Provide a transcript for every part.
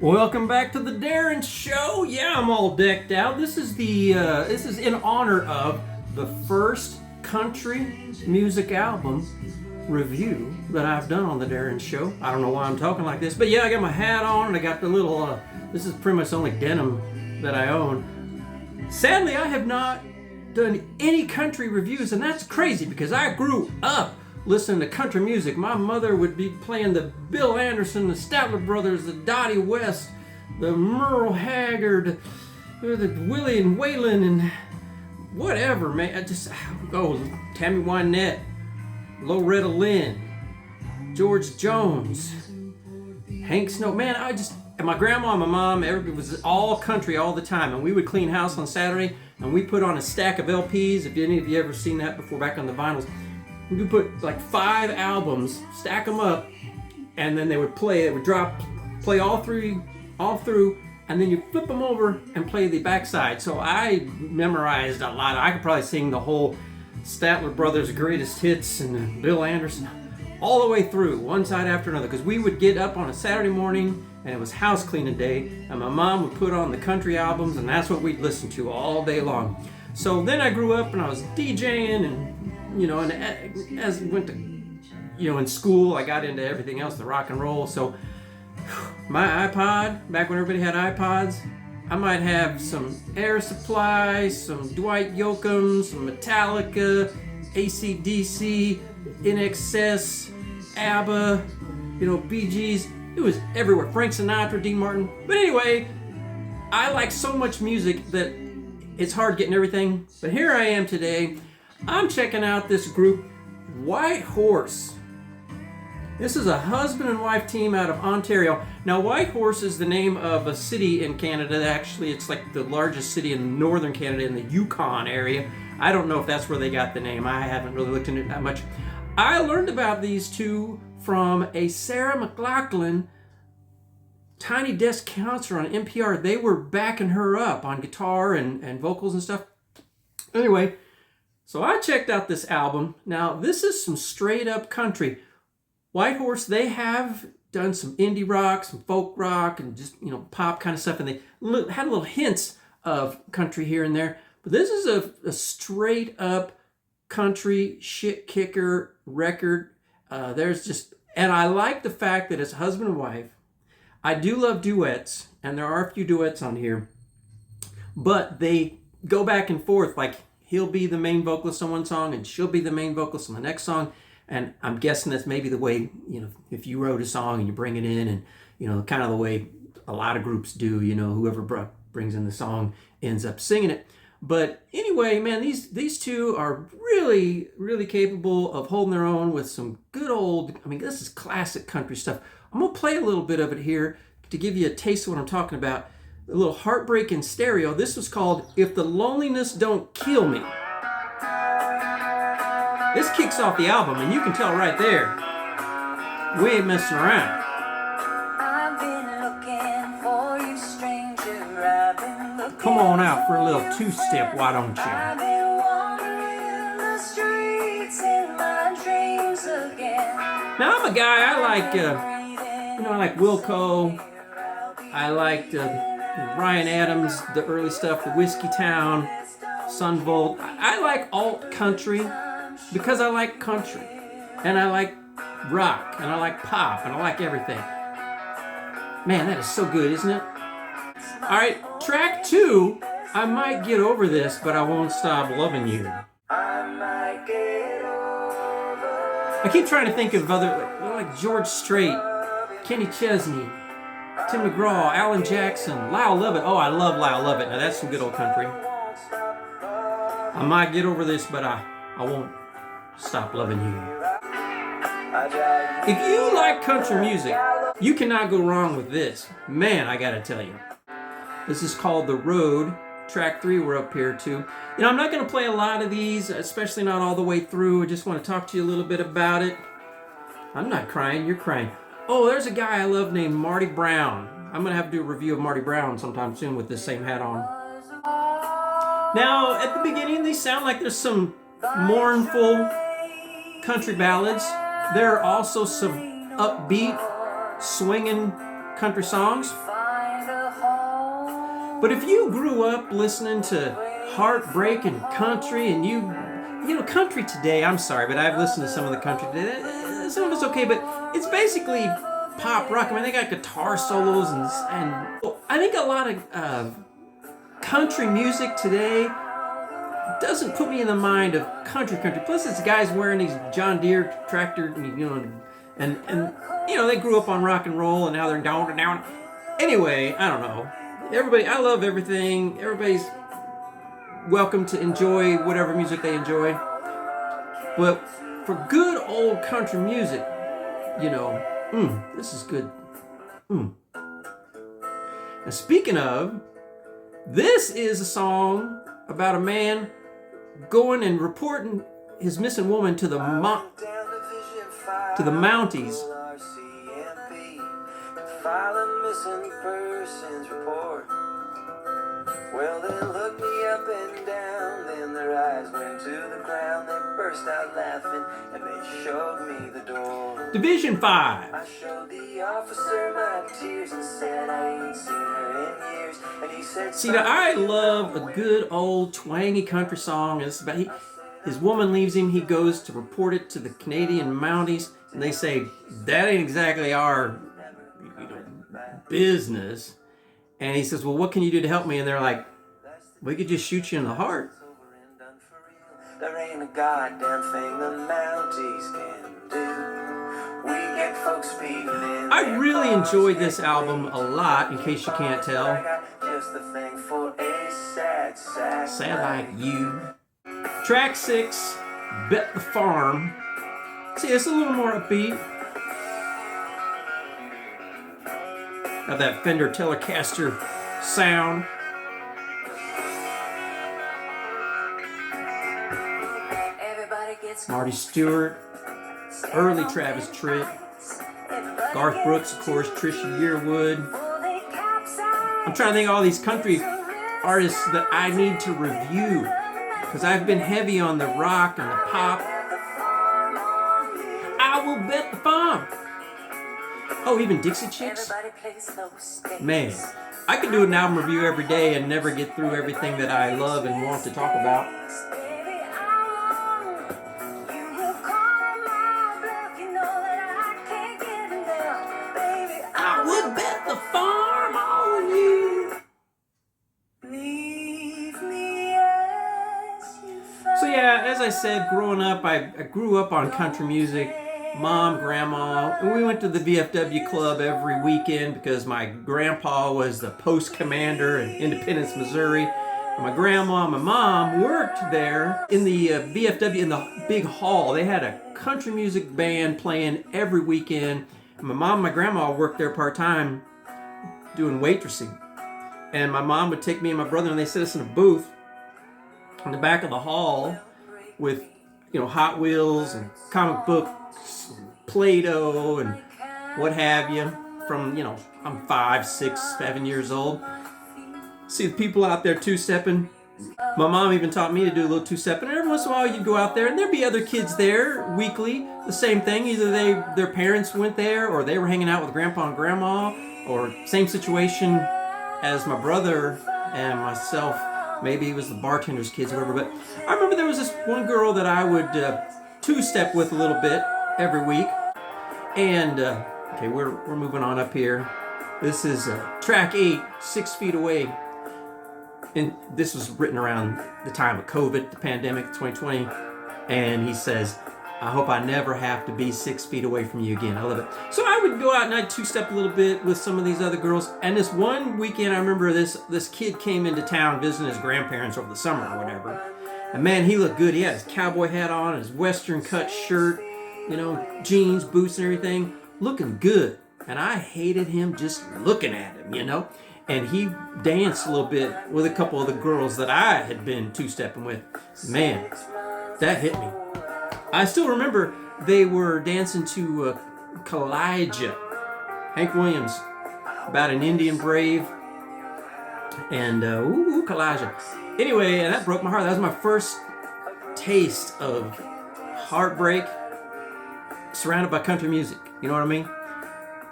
Welcome back to the DARIN show. Yeah, I'm all decked out. This is in honor of the first country music album review that I've done on the DARIN show. I don't know why I'm talking like this, but yeah, I got my hat on and I got the little this is pretty much the only denim that I own. Sadly, I have not done any country reviews, and that's crazy because I grew up listening to country music. My mother would be playing the Bill Anderson, the Statler Brothers, the Dottie West, the Merle Haggard, the Willie and Waylon, and whatever, man. Tammy Wynette, Loretta Lynn, George Jones, Hank Snow. Man, and my grandma and my mom, everybody was all country all the time, and we would clean house on Saturday, and we put on a stack of LPs. If any of you ever seen that before, back on the vinyls, we would put like 5 albums, stack them up, and then they would play. It would play all through, and then you flip them over and play the backside. So I memorized a lot. I could probably sing the whole Statler Brothers greatest hits and Bill Anderson all the way through, one side after another, because we would get up on a Saturday morning and it was house cleaning day, and my mom would put on the country albums, and that's what we'd listen to all day long. So then I grew up and I was DJing, and and as I went to, in school, I got into everything else, the rock and roll. So my iPod, back when everybody had iPods, I might have some Air Supply, some Dwight Yoakam, some Metallica, AC/DC, NXS, ABBA, Bee Gees. It was everywhere. Frank Sinatra, Dean Martin. But anyway, I like so much music that it's hard getting everything. But here I am today. I'm checking out this group, Whitehorse. This is a husband and wife team out of Ontario. Now, Whitehorse is the name of a city in Canada. Actually, it's like the largest city in northern Canada, in the Yukon area. I don't know if that's where they got the name. I haven't really looked into it that much. I learned about these two from a Sarah McLachlan Tiny Desk concert on NPR. They were backing her up on guitar and vocals and stuff. Anyway, so I checked out this album. Now, this is some straight up country. Whitehorse, they have done some indie rock, some folk rock, and just, pop kind of stuff. And they had little hints of country here and there. But this is a straight up country shit kicker record. And I like the fact that it's husband and wife. I do love duets, and there are a few duets on here. But they go back and forth, like he'll be the main vocalist on one song and she'll be the main vocalist on the next song. And I'm guessing that's maybe the way, if you wrote a song and you bring it in, and, kind of the way a lot of groups do, whoever brings in the song ends up singing it. But anyway, man, these two are really, really capable of holding their own with some good old, this is classic country stuff. I'm going to play a little bit of it here to give you a taste of what I'm talking about. A little Heartbreak in Stereo. This was called If the Loneliness Don't Kill Me. This kicks off the album, and you can tell right there, we ain't messing around. I've been looking for you, stranger. I've been looking. Come on out for a little two-step, why don't you? I've been wandering the streets in my dreams again. Now, I'm a guy, I like Wilco. I liked Ryan Adams, the early stuff, the Whiskey Town, Sunvolt. I like alt country because I like country, and I like rock, and I like pop, and I like everything. Man, that is so good, isn't it? All right, track 2, I Might Get Over This, But I Won't Stop Loving You. I keep trying to think of other, like George Strait, Kenny Chesney, Tim McGraw, Alan Jackson, Lyle Lovett. Oh, I love Lyle Lovett. Now that's some good old country. I might get over this, but I won't stop loving you. If you like country music, you cannot go wrong with this. Man, I gotta tell you. This is called The Road. Track 3, we're up here too. I'm not gonna play a lot of these, especially not all the way through. I just want to talk to you a little bit about it. I'm not crying, you're crying. Oh, there's a guy I love named Marty Brown. I'm going to have to do a review of Marty Brown sometime soon with this same hat on. Now, at the beginning, these sound like there's some mournful country ballads. There are also some upbeat, swinging country songs. But if you grew up listening to heartbreak and country, and you know, country today, I'm sorry, but I've listened to some of the country today. Some of it's okay, but it's basically pop rock. I mean, they got guitar solos, and I think a lot of country music today doesn't put me in the mind of country. Plus, it's guys wearing these John Deere tractor, and they grew up on rock and roll, and now they're down. Anyway, I don't know. Everybody, I love everything. Everybody's welcome to enjoy whatever music they enjoy. But for good old country music, this is good. Now, speaking of, this is a song about a man going and reporting his missing woman to the Mounties. File a missing persons report. Well, they looked me up and down, then their eyes went to the ground. They burst out laughing and they showed me the door. Division 5. I showed the officer my tears and said I ain't seen her in years. And he said, see, now I love a good old twangy country song. It's about his woman leaves him. He goes to report it to the Canadian Mounties, and they say that ain't exactly our business. And he says, well, what can you do to help me? And they're like, we could just shoot you in the heart. There ain't a goddamn thing the Mounties can do. We get folks speeding in. I really enjoyed this album a lot, in case you can't tell. Just the thing for a sad like you. Track 6, Bet the Farm. See, it's a little more upbeat. Got that Fender Telecaster sound. Marty Stewart, early Travis Tritt, Garth Brooks, of course, Trisha Yearwood. I'm trying to think of all these country artists that I need to review, because I've been heavy on the rock and the pop. I will bet the farm. Oh, even Dixie Chicks? Man, I could do an album review every day and never get through everything that I love and want to talk about. I would bet the farm on you. So yeah, as I said, growing up, I grew up on country music. Mom, grandma, and we went to the VFW club every weekend because my grandpa was the post commander in Independence, Missouri. And my grandma and my mom worked there in the VFW, in the big hall. They had a country music band playing every weekend. And my mom and my grandma worked there part-time doing waitressing. And my mom would take me and my brother, and they sit us in a booth in the back of the hall with, Hot Wheels and comic books, Play-Doh and what have you, from, I'm 5, 6, 7 years old. See the people out there two-stepping. My mom even taught me to do a little two-stepping. And every once in a while you'd go out there and there'd be other kids there weekly. The same thing. Either their parents went there, or they were hanging out with grandpa and grandma, or same situation as my brother and myself. Maybe it was the bartender's kids or whatever. But I remember there was this one girl that I would two-step with a little bit every week. And, okay, we're moving on up here. This is track 8, 6 Feet Away. And this was written around the time of COVID, the pandemic, 2020. And he says, I hope I never have to be 6 feet away from you again. I love it. So I would go out and I'd two-step a little bit with some of these other girls. And this one weekend, I remember this kid came into town visiting his grandparents over the summer or whatever. And man, he looked good. He had his cowboy hat on, his western cut shirt, jeans, boots and everything. Looking good. And I hated him just looking at him, And he danced a little bit with a couple of the girls that I had been two-stepping with. Man, that hit me. I still remember they were dancing to Kalijah, Hank Williams, about an Indian brave. And, Kalijah. Anyway, and that broke my heart. That was my first taste of heartbreak surrounded by country music. You know what I mean?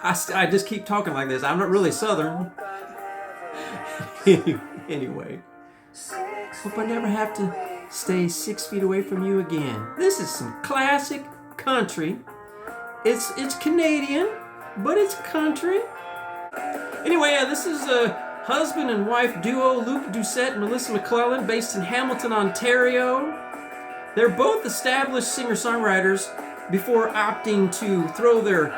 I just keep talking like this. I'm not really Southern. Anyway, hope I never have to stay 6 feet away from you again. This is some classic country. It's Canadian, but it's country. Anyway, this is a husband and wife duo, Luke Doucette and Melissa McClellan, based in Hamilton, Ontario. They're both established singer-songwriters before opting to throw their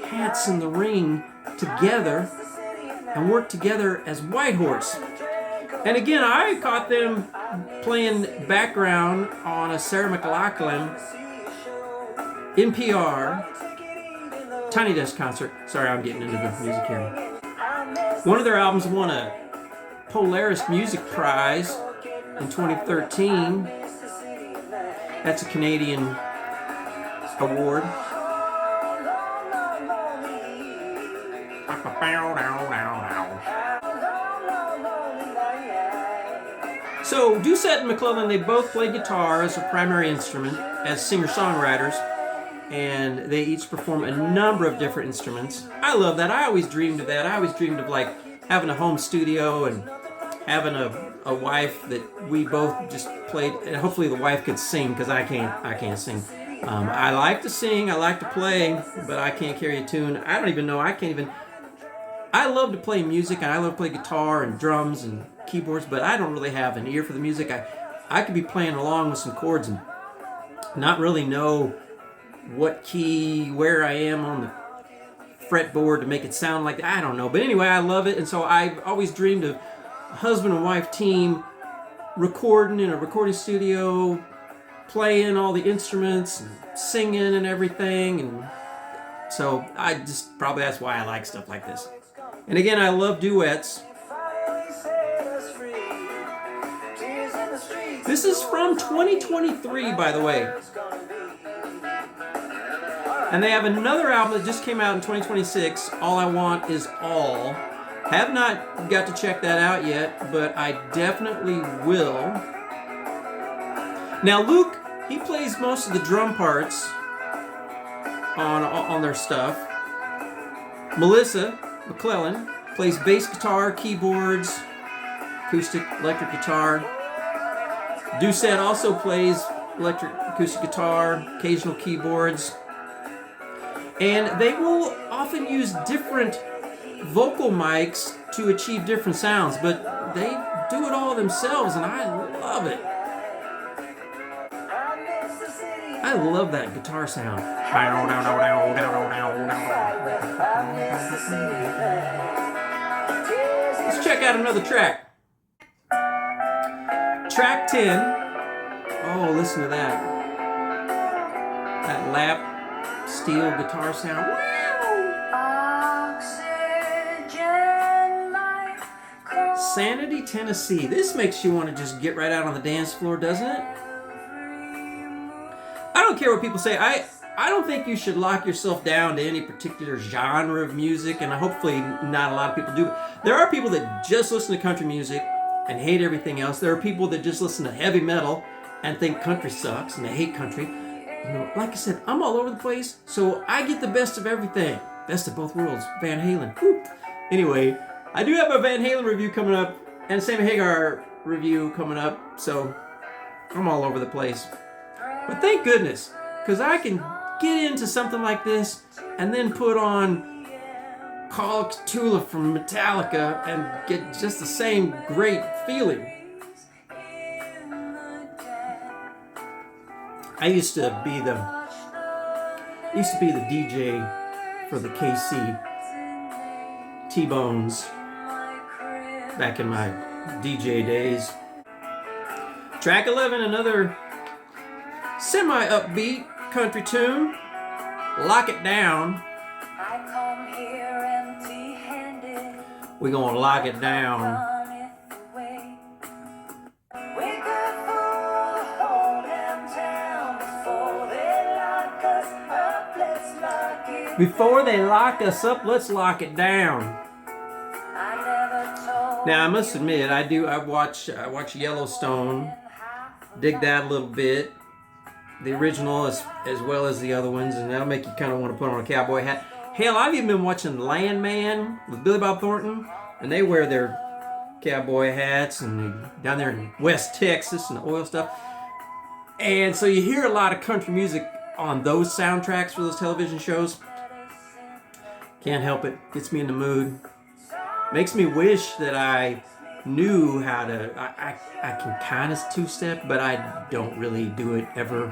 hats in the ring together and work together as Whitehorse. And again, I caught them playing background on a Sarah McLachlan NPR Tiny Desk concert. Sorry, I'm getting into the music here. One of their albums won a Polaris Music Prize in 2013. That's a Canadian award. So Doucette and McClellan, they both play guitar as a primary instrument as singer-songwriters, and they each perform a number of different instruments. I love that. I always dreamed of that. I always dreamed of like having a home studio and having a wife that we both just played, and hopefully the wife could sing, because I can't sing. I like to sing, I like to play, but I can't carry a tune. I don't even know, I love to play music, and I love to play guitar and drums and keyboards, but I don't really have an ear for the music. I could be playing along with some chords and not really know what key, where I am on the fretboard to make it sound like that. I don't know. But anyway, I love it, and so I've always dreamed of a husband and wife team recording in a recording studio, playing all the instruments and singing and everything. And so probably that's why I like stuff like this. And again, I love duets. This is from 2023, by the way. And they have another album that just came out in 2026, All I Want Is All. Have not got to check that out yet, but I definitely will. Now Luke, he plays most of the drum parts on their stuff. Melissa McClellan plays bass guitar, keyboards, acoustic, electric guitar. Doucette also plays electric, acoustic guitar, occasional keyboards. And they will often use different vocal mics to achieve different sounds, but they do it all themselves, and I love it. I love that guitar sound. Let's check out another track. Track 10. Oh, listen to that. That lap steel guitar sound. Sanity, Tennessee. This makes you want to just get right out on the dance floor, doesn't it? I don't care what people say. I don't think you should lock yourself down to any particular genre of music, and hopefully not a lot of people do. There are people that just listen to country music and hate everything else. There are people that just listen to heavy metal and think country sucks and they hate country. You know, like I said, I'm all over the place, so I get the best of everything. Best of both worlds. Van Halen. Woo. Anyway, I do have a Van Halen review coming up and a Sammy Hagar review coming up, so I'm all over the place. But thank goodness, because I can get into something like this and then put on Call of Cthulhu from Metallica and get just the same great feeling. I used to be the DJ for the KC T-Bones back in my DJ days. Track 11, another semi-upbeat country tune. Lock It Down. We're gonna lock it down. Before they lock us up, let's lock it down. Now I must admit, I watch Yellowstone, dig that a little bit, the original as well as the other ones, and that'll make you kind of want to put on a cowboy hat. Hell, I've even been watching Landman with Billy Bob Thornton. and they wear their cowboy hats and down there in West Texas and the oil stuff. And so you hear a lot of country music on those soundtracks for those television shows. Can't help it. Gets me in the mood. Makes me wish that I knew how to. I can kind of two-step, but I don't really do it ever.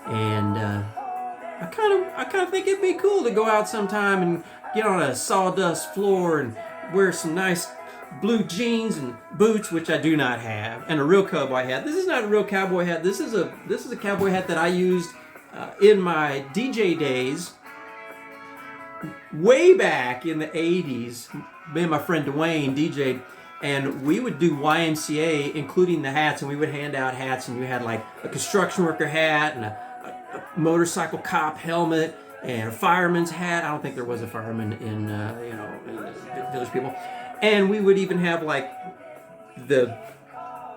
And I kind of think it'd be cool to go out sometime and get on a sawdust floor and wear some nice blue jeans and boots, which I do not have, and a real cowboy hat. This is not a real cowboy hat. This is a cowboy hat that I used in my DJ days way back in the 80s. Me and my friend Dwayne DJ'd, and we would do YMCA, including the hats, and we would hand out hats, and you had like a construction worker hat and a motorcycle cop helmet and a fireman's hat. I don't think there was a fireman in Village People. And we would even have like the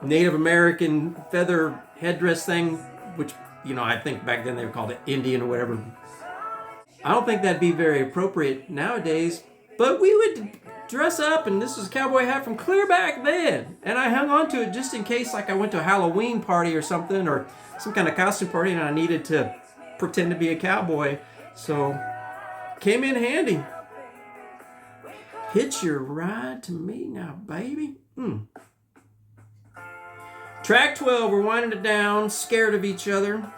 Native American feather headdress thing, which, I think back then they would call it Indian or whatever. I don't think that'd be very appropriate nowadays, but we would dress up, and this was a cowboy hat from clear back then. And I hung on to it just in case, like I went to a Halloween party or something, or some kind of costume party, and I needed to pretend to be a cowboy. So, came in handy. Hitch your ride to me now, baby. Track 12, we're winding it down, scared of each other.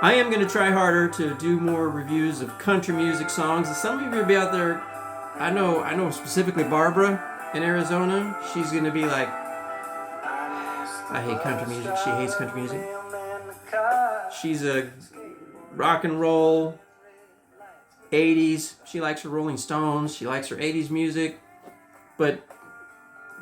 I am going to try harder to do more reviews of country music songs. And some of you will be out there, I know specifically Barbara in Arizona. She's going to be like, I hate country music. She hates country music. She's a rock and roll 80s. She likes her Rolling Stones. She likes her 80s music. But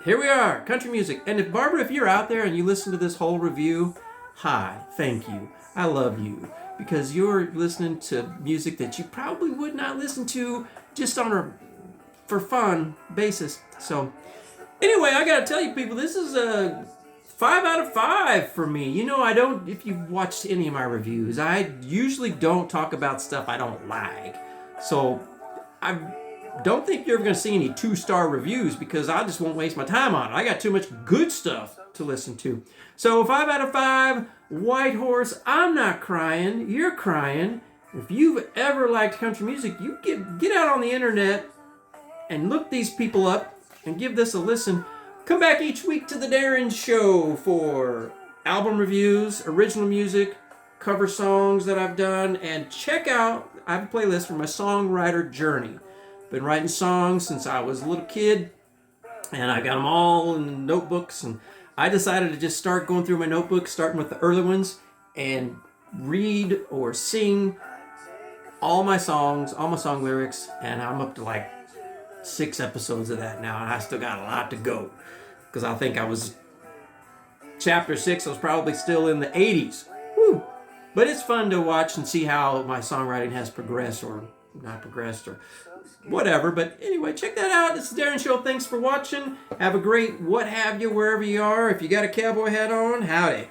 here we are, country music. And if Barbara, if you're out there and you listen to this whole review, hi, thank you. I love you, because you're listening to music that you probably would not listen to just on a for fun basis. So anyway, I gotta tell you people, this is a 5 out of 5 for me. If you've watched any of my reviews, I usually don't talk about stuff I don't like. So I don't think you're ever going to see any 2-star reviews, because I just won't waste my time on it. I got too much good stuff to listen to. So 5 out of 5, Whitehorse. I'm not crying. You're crying. If you've ever liked country music, you get out on the internet and look these people up and give this a listen. Come back each week to the DARIN Show for album reviews, original music, cover songs that I've done, and check out, I have a playlist for my songwriter journey. Been writing songs since I was a little kid, and I got them all in notebooks, and I decided to just start going through my notebooks, starting with the early ones, and read or sing all my songs, all my song lyrics, and I'm up to like 6 episodes of that now, and I still got a lot to go, because I think I was, chapter 6, I was probably still in the 80s. Woo! But it's fun to watch and see how my songwriting has progressed, or not progressed, or whatever. But anyway, check that out. This is DARIN Show. Thanks for watching. Have a great what have you wherever you are. If you got a cowboy hat on, howdy.